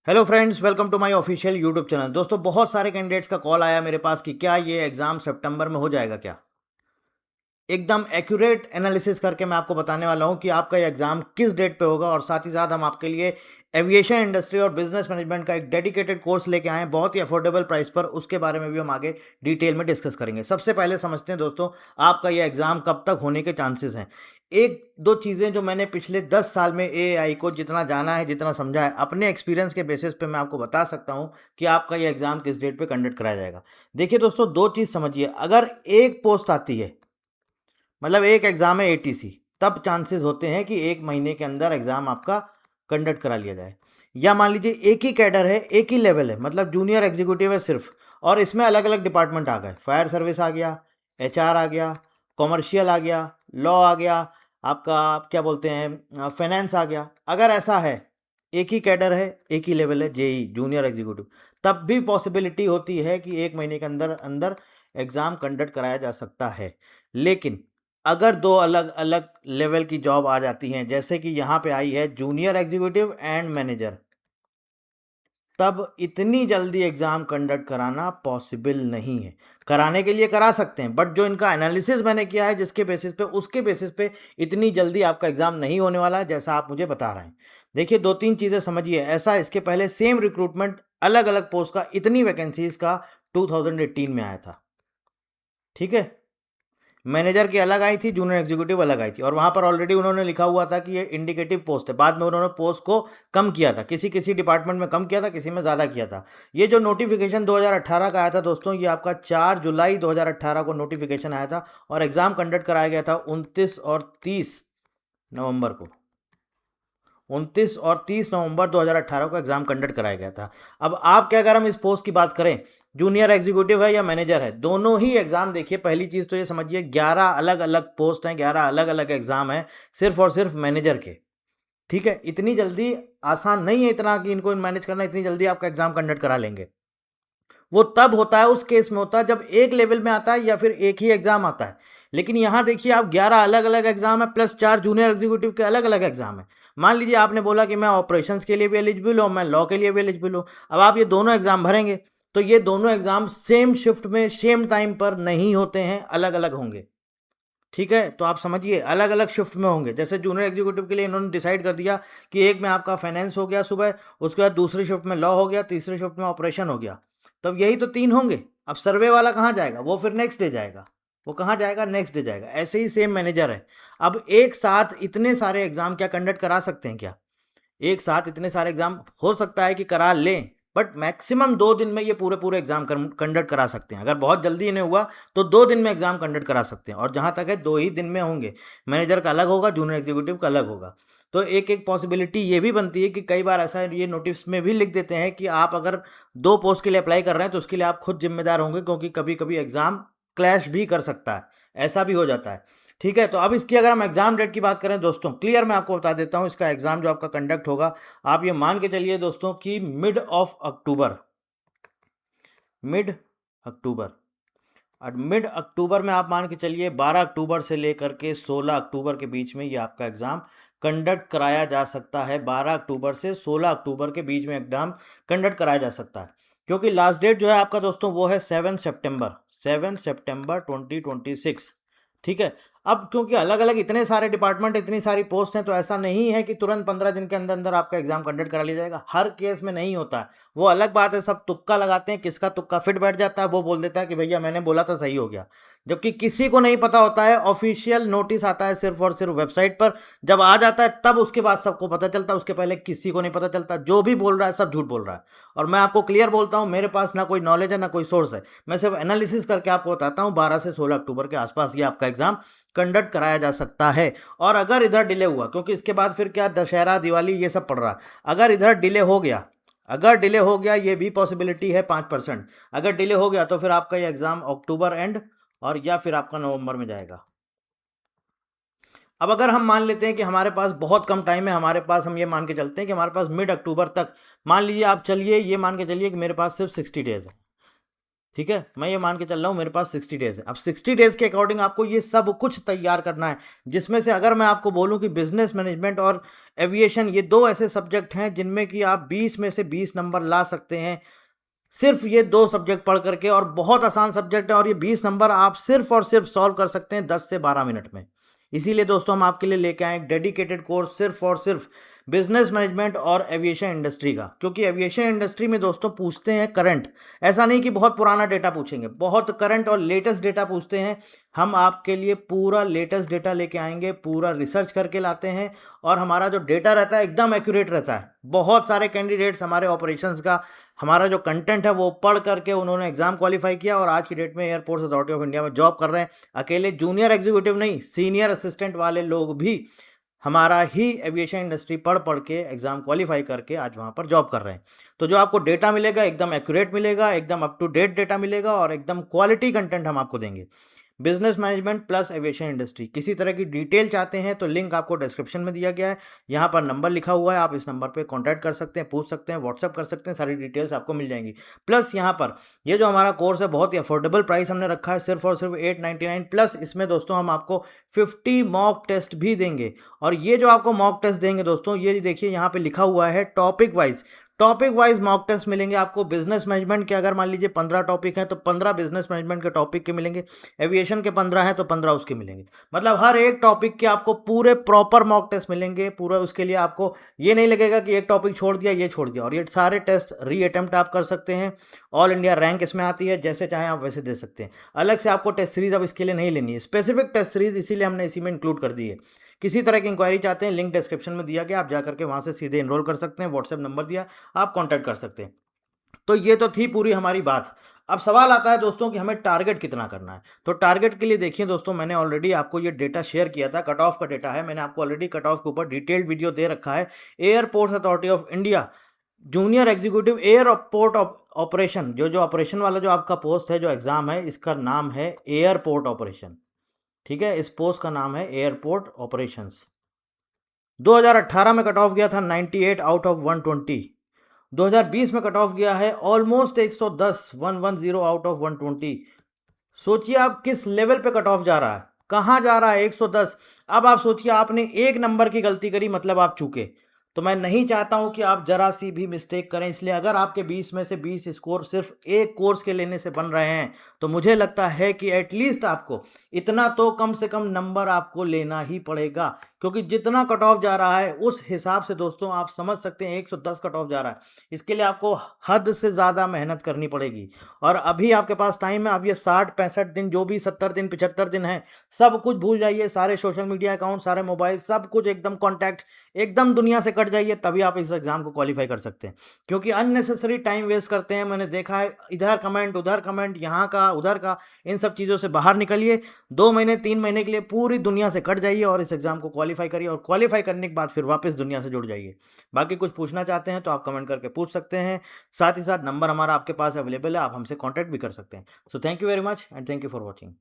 Hello friends, welcome to my official YouTube channel. दोस्तों, बहुत सारे कैंडिडेट्स का कॉल आया मेरे पास कि क्या ये एग्ज़ाम सितंबर में हो जाएगा क्या। एकदम एक्यूरेट एनालिसिस करके मैं आपको बताने वाला हूँ कि आपका ये एग्ज़ाम किस डेट पे होगा, और साथ ही साथ हम आपके लिए एविएशन इंडस्ट्री और बिजनेस मैनेजमेंट का एक डेडिकेटेड कोर्स लेके आए हैं बहुत ही अफोर्डेबल प्राइस पर। उसके बारे में भी हम आगे डिटेल में डिस्कस करेंगे। सबसे पहले समझते हैं दोस्तों, आपका ये एग्ज़ाम कब तक होने के चांसेस हैं। एक दो चीज़ें जो मैंने पिछले 10 साल में एआई को जितना जाना है, जितना समझा है, अपने एक्सपीरियंस के बेसिस पे मैं आपको बता सकता हूँ कि आपका ये एग्ज़ाम किस डेट पे कंडक्ट कराया जाएगा। देखिए दोस्तों, दो चीज़ समझिए। अगर एक पोस्ट आती है, मतलब एक एग्ज़ाम है एटीसी, तब चांसेस होते हैं कि एक महीने के अंदर एग्ज़ाम आपका कंडक्ट करा लिया जाए। या मान लीजिए एक ही कैडर है, एक ही लेवल है, मतलब जूनियर एग्जीक्यूटिव है सिर्फ, और इसमें अलग अलग डिपार्टमेंट आ गए। फायर सर्विस आ गया, एचआर आ गया, कॉमर्शियल आ गया, लॉ आ गया, आपका आप क्या बोलते हैं फाइनेंस आ गया। अगर ऐसा है, एक ही कैडर है, एक ही लेवल है, जेई जूनियर एग्जीक्यूटिव, तब भी पॉसिबिलिटी होती है कि एक महीने के अंदर अंदर एग्ज़ाम कंडक्ट कराया जा सकता है। लेकिन अगर दो अलग अलग लेवल की जॉब आ जाती हैं, जैसे कि यहाँ पे आई है जूनियर एग्जीक्यूटिव एंड मैनेजर, तब इतनी जल्दी एग्ज़ाम कंडक्ट कराना पॉसिबल नहीं है। कराने के लिए करा सकते हैं, बट जो इनका एनालिसिस मैंने किया है जिसके बेसिस पे, उसके बेसिस पे इतनी जल्दी आपका एग्ज़ाम नहीं होने वाला है जैसा आप मुझे बता रहे हैं। देखिए, दो तीन चीज़ें समझिए। ऐसा इसके पहले सेम रिक्रूटमेंट अलग अलग पोस्ट का, इतनी वैकेंसीज का 2018 में आया था। ठीक है, मैनेजर की अलग आई थी, जूनियर एग्जीक्यूटिव अलग आई थी, और वहाँ पर ऑलरेडी उन्होंने लिखा हुआ था कि ये इंडिकेटिव पोस्ट है। बाद में उन्होंने पोस्ट को कम किया था, किसी किसी डिपार्टमेंट में कम किया था, किसी में ज़्यादा किया था। ये जो नोटिफिकेशन 2018 का आया था दोस्तों, ये आपका 4 जुलाई 2018 को नोटिफिकेशन आया था, और एग्ज़ाम कंडक्ट कराया गया था 29 और 30 नवंबर को। 29 और 30 नवंबर 2018 को एग्ज़ाम कंडक्ट कराया गया था। अब आप क्या, अगर हम इस पोस्ट की बात करें, जूनियर एग्जीक्यूटिव है या मैनेजर है, दोनों ही एग्ज़ाम देखिए। पहली चीज़ तो ये समझिए, 11 अलग अलग पोस्ट हैं, 11 अलग अलग एग्ज़ाम हैं सिर्फ और सिर्फ मैनेजर के। ठीक है, इतनी जल्दी आसान नहीं है इतना कि इनको मैनेज करना, इतनी जल्दी आपका एग्ज़ाम कंडक्ट करा लेंगे। वो तब होता है, उस केस में होता है जब एक लेवल में आता है या फिर एक ही एग्जाम आता है। लेकिन यहाँ देखिए, आप 11 अलग अलग एग्जाम है, प्लस 4 जूनियर एग्जीक्यूटिव के अलग अलग एग्जाम है। मान लीजिए आपने बोला कि मैं ऑपरेशंस के लिए भी एलिजिबल हूँ, मैं लॉ के लिए भी एलिजिबल हूँ। अब आप ये दोनों एग्जाम भरेंगे, तो ये दोनों एग्जाम सेम शिफ्ट में सेम टाइम पर नहीं होते हैं, अलग अलग होंगे। ठीक है, तो आप समझिए, अलग अलग शिफ्ट में होंगे। जैसे जूनियर एग्जीक्यूटिव के लिए इन्होंने डिसाइड कर दिया कि एक में आपका फाइनेंस हो गया सुबह, उसके बाद दूसरी शिफ्ट में लॉ हो गया, तीसरी शिफ्ट में ऑपरेशन हो गया। तब यही तो 3 होंगे। अब सर्वे वाला कहाँ जाएगा? वो फिर नेक्स्ट डे जाएगा। वो कहाँ जाएगा? नेक्स्ट डे जाएगा। ऐसे ही सेम मैनेजर है। अब एक साथ इतने सारे एग्जाम क्या कंडक्ट करा सकते हैं क्या? एक साथ इतने सारे एग्जाम हो सकता है कि करा लें, बट मैक्सिमम 2 दिन में ये पूरे पूरे एग्जाम कंडक्ट करा सकते हैं। अगर बहुत जल्दी इन्हें हुआ तो 2 दिन में एग्जाम कंडक्ट करा सकते हैं, और जहां तक है 2 ही दिन में होंगे। मैनेजर का अलग होगा, जूनियर एग्जीक्यूटिव का अलग होगा। तो एक एक पॉसिबिलिटी ये भी बनती है कि कई बार ऐसा है, ये नोटिस में भी लिख देते हैं कि आप अगर 2 पोस्ट के लिए अप्लाई कर रहे हैं तो उसके लिए आप खुद जिम्मेदार होंगे, क्योंकि कभी कभी एग्जाम क्लैश भी कर सकता है। ऐसा भी हो जाता है। ठीक है, तो अब इसकी अगर हम एग्जाम डेट की बात करें दोस्तों, क्लियर मैं आपको बता देता हूं, इसका एग्जाम जो आपका कंडक्ट होगा, आप ये मान के चलिए दोस्तों कि मिड ऑफ अक्टूबर, मिड अक्टूबर। और मिड अक्टूबर में आप मान के चलिए 12 अक्टूबर से लेकर के 16 अक्टूबर के बीच में ये आपका एग्ज़ाम कंडक्ट कराया जा सकता है। 12 अक्टूबर से 16 अक्टूबर के बीच में एग्ज़ाम कंडक्ट कराया जा सकता है, क्योंकि लास्ट डेट जो है आपका दोस्तों वो है 7 सितंबर, 7 सितंबर 2026। ठीक है, अब क्योंकि अलग अलग इतने सारे डिपार्टमेंट, इतनी सारी पोस्ट हैं, तो ऐसा नहीं है कि तुरंत 15 दिन के अंदर अंदर आपका एग्जाम कंडक्ट करा लिया जाएगा। हर केस में नहीं होता है। वो अलग बात है, सब तुक्का लगाते हैं, किसका तुक्का फिट बैठ जाता है वो बोल देता है कि भैया मैंने बोला था सही हो गया, जबकि किसी को नहीं पता होता है। ऑफिशियल नोटिस आता है सिर्फ और सिर्फ वेबसाइट पर, जब आ जाता है तब उसके बाद सबको पता चलता है, उसके पहले किसी को नहीं पता चलता। जो भी बोल रहा है सब झूठ बोल रहा है। और मैं आपको क्लियर बोलता हूँ, मेरे पास ना कोई नॉलेज है ना कोई सोर्स है, मैं सिर्फ एनालिसिस करके आपको बताता हूँ। 12 से 16 अक्टूबर के आसपास ये आपका एग्जाम कंडक्ट कराया जा सकता है। और अगर इधर डिले हुआ, क्योंकि इसके बाद फिर क्या, दशहरा दिवाली ये सब पड़ रहा है, अगर इधर डिले हो गया, अगर डिले हो गया, ये भी पॉसिबिलिटी है 5%। अगर डिले हो गया तो फिर आपका ये एग्जाम अक्टूबर एंड और या फिर आपका नवंबर में जाएगा। अब अगर हम मान लेते हैं कि हमारे पास बहुत कम टाइम है, हमारे पास, हम ये मान के चलते हैं कि हमारे पास मिड अक्टूबर तक, मान लीजिए आप, चलिए ये मान के चलिए कि मेरे पास सिर्फ 60 डेज है। ठीक है, मैं ये मान के चल रहा हूँ मेरे पास 60 डेज है। अब 60 डेज के अकॉर्डिंग आपको ये सब कुछ तैयार करना है, जिसमें से अगर मैं आपको बोलूँ कि बिजनेस मैनेजमेंट और एविएशन ये दो ऐसे सब्जेक्ट हैं जिनमें कि आप 20 में से 20 नंबर ला सकते हैं, सिर्फ ये दो सब्जेक्ट पढ़ करके। और बहुत आसान सब्जेक्ट है और ये 20 नंबर आप सिर्फ और सिर्फ सॉल्व कर सकते हैं 10 से 12 मिनट में। इसीलिए दोस्तों हम आपके लिए लेके आए एक डेडिकेटेड कोर्स सिर्फ और सिर्फ बिजनेस मैनेजमेंट और एविएशन इंडस्ट्री का। क्योंकि एविएशन इंडस्ट्री में दोस्तों पूछते हैं करंट, ऐसा नहीं कि बहुत पुराना डेटा पूछेंगे, बहुत करंट और लेटेस्ट डेटा पूछते हैं। हम आपके लिए पूरा लेटेस्ट डेटा लेके आएंगे, पूरा रिसर्च करके लाते हैं और हमारा जो डेटा रहता है एकदम एक्यूरेट रहता है। बहुत सारे कैंडिडेट्स हमारे ऑपरेशंस का हमारा जो कंटेंट है वो पढ़ करके उन्होंने एग्जाम क्वालिफाई किया और आज की डेट में एयरपोर्ट्स अथॉरिटी ऑफ इंडिया में जॉब कर रहे हैं। अकेले जूनियर एग्जीक्यूटिव नहीं, सीनियर असिस्टेंट वाले लोग भी हमारा ही एविएशन इंडस्ट्री पढ़ पढ़ के एग्जाम क्वालिफाई करके आज वहाँ पर जॉब कर रहे हैं। तो जो आपको डेटा मिलेगा एकदम एक्यूरेट मिलेगा, एकदम अप टू डेट डेटा मिलेगा और एकदम क्वालिटी कंटेंट हम आपको देंगे। Business management plus aviation industry, किसी तरह की डिटेल चाहते हैं तो लिंक आपको डिस्क्रिप्शन में दिया गया है, यहाँ पर नंबर लिखा हुआ है, आप इस नंबर पे कांटेक्ट कर सकते हैं, पूछ सकते हैं, व्हाट्सअप कर सकते हैं, सारी डिटेल्स आपको मिल जाएंगी। प्लस यहाँ पर ये जो हमारा कोर्स है बहुत ही अफोर्डेबल प्राइस हमने रखा है, सिर्फ और सिर्फ 899। प्लस इसमें दोस्तों हम आपको 50 मॉक टेस्ट भी देंगे। और ये जो आपको मॉक टेस्ट देंगे दोस्तों, ये देखिए यहाँ पे लिखा हुआ है टॉपिक वाइज मॉक टेस्ट मिलेंगे आपको। बिजनेस मैनेजमेंट के अगर मान लीजिए 15 टॉपिक हैं तो 15 बिजनेस मैनेजमेंट के टॉपिक के मिलेंगे, एविएशन के 15 हैं तो 15 उसके मिलेंगे। मतलब हर एक टॉपिक के आपको पूरे प्रॉपर मॉक टेस्ट मिलेंगे। पूरा उसके लिए आपको ये नहीं लगेगा कि एक टॉपिक छोड़ दिया, ये छोड़ दिया। और ये सारे टेस्ट री अटेम्प्ट आप कर सकते हैं, ऑल इंडिया रैंक इसमें आती है, जैसे चाहें आप वैसे दे सकते हैं। अलग से आपको टेस्ट सीरीज अब इसके लिए नहीं लेनी है, स्पेसिफिक टेस्ट सीरीज इसीलिए हमने इसी में इंक्लूड कर दी है। किसी तरह की इंक्वायरी चाहते हैं, लिंक डिस्क्रिप्शन में दिया गया, आप जाकर के वहाँ से सीधे एनरोल कर सकते हैं, व्हाट्सएप नंबर दिया, आप कॉन्टैक्ट कर सकते हैं। तो ये तो थी पूरी हमारी बात। अब सवाल आता है दोस्तों कि हमें टारगेट कितना करना है। तो टारगेट के लिए देखिए दोस्तों, मैंने ऑलरेडी आपको ये डेटा शेयर किया था, कट ऑफ का डेटा है, मैंने आपको ऑलरेडी कट ऑफ के ऊपर डिटेल्ड वीडियो दे रखा है। Airports authority of India junior executive airport operation, जो ऑपरेशन वाला जो आपका पोस्ट है, जो एग्जाम है, इसका नाम है एयरपोर्ट ऑपरेशन। ठीक है, इस पोस्ट का नाम है एयरपोर्ट ऑपरेशंस। 2018 में कट ऑफ गया था 98 आउट ऑफ 120। 2020 में कट ऑफ गया है ऑलमोस्ट 110 110 आउट ऑफ 120। सोचिए आप किस लेवल पे कट ऑफ जा रहा है, कहाँ जा रहा है, 110। अब आप सोचिए आपने एक नंबर की गलती करी, मतलब आप चूके। तो मैं नहीं चाहता हूं कि आप जरा सी भी मिस्टेक करें, इसलिए अगर आपके 20 में से 20 स्कोर सिर्फ एक कोर्स के लेने से बन रहे हैं तो मुझे लगता है कि एटलीस्ट आपको इतना तो कम से कम नंबर आपको लेना ही पड़ेगा। क्योंकि जितना कट ऑफ जा रहा है उस हिसाब से दोस्तों आप समझ सकते हैं 110 कट ऑफ जा रहा है। इसके लिए आपको हद से ज़्यादा मेहनत करनी पड़ेगी। और अभी आपके पास टाइम है, अब ये 60-65 दिन, जो भी 70 दिन 75 दिन है, सब कुछ भूल जाइए, सारे सोशल मीडिया अकाउंट, सारे मोबाइल, सब कुछ एकदम कॉन्टैक्ट, एकदम दुनिया से कट जाइए, तभी आप इस एग्जाम को क्वालिफाई कर सकते हैं। क्योंकि अननेसेसरी टाइम वेस्ट करते हैं, मैंने देखा है, इधर कमेंट उधर कमेंट, यहाँ का उधर का, इन सब चीज़ों से बाहर निकलिए। 2 महीने 3 महीने के लिए पूरी दुनिया से कट जाइए और इस एग्जाम को क्वालिफाई करिए, और क्वालिफाई करने के बाद फिर वापस दुनिया से जुड़ जाइए। बाकी कुछ पूछना चाहते हैं तो आप कमेंट करके पूछ सकते हैं। साथ ही साथ नंबर हमारा आपके पास अवेलेबल है, आप हमसे कॉन्टैक्ट भी कर सकते हैं। So thank you very much and thank you for watching.